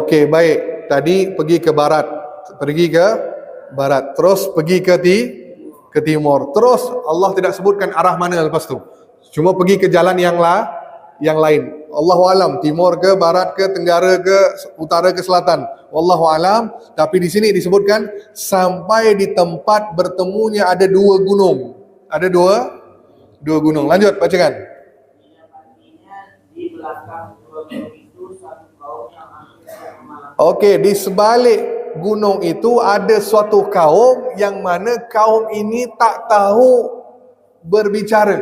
Okey, baik. Tadi pergi ke barat. Terus pergi ke timur. Terus Allah tidak sebutkan arah mana lepas tu. Cuma pergi ke jalan yang lain. Allahu alam, timur ke, barat ke, tenggara ke, utara ke, selatan. Wallahu alam. Tapi di sini disebutkan sampai di tempat bertemunya ada dua gunung. Ada dua gunung. Lanjut bacakan. Di belakang dua gunung itu satu kaum yang Okey, di sebalik gunung itu ada suatu kaum yang mana kaum ini tak tahu berbicara.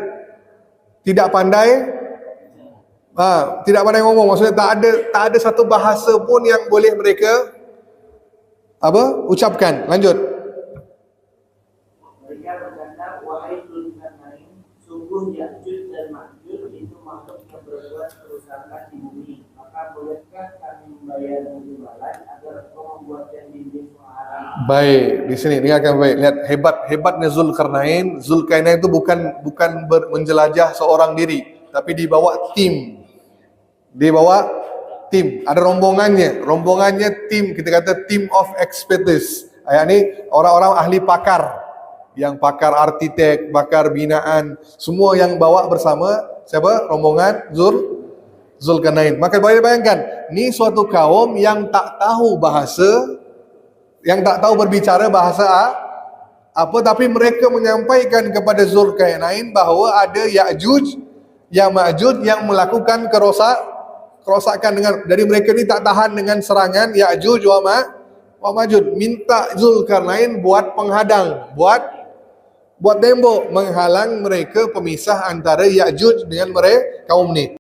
Tidak pandai ngomong. Maksudnya tak ada satu bahasa pun yang boleh mereka ucapkan. Lanjut. Mereka berkata, wahai Zulkarnain, sungguh Ya'juj dan Ma'juj itu makhluk yang berbuat kerusakan di bumi. Maka bolehkah kami membayar imbalan agar engkau membuatkan dinding penghalang? Baik, di sini dengarkan baik. Lihat hebatnya Zulkarnain. Zulkarnain itu bukan menjelajah seorang diri, tapi dibawa tim. Ada rombongannya tim, kita kata team of expertise. Ini orang-orang ahli pakar, yang pakar arsitek, pakar binaan, semua yang bawa bersama siapa? Rombongan Zulkarnain. Maka boleh bayangkan, ni suatu kaum yang tak tahu bahasa, yang tak tahu berbicara bahasa apa, tapi mereka menyampaikan kepada Zulkarnain bahawa ada Ya'juj, Ma'juj yang melakukan kerosakan dari mereka ni tak tahan dengan serangan Ya'juj wa Ma'juj. Minta Zulkarnain buat penghadang, buat tembok menghalang mereka, pemisah antara Ya'juj dengan mereka kaum ni.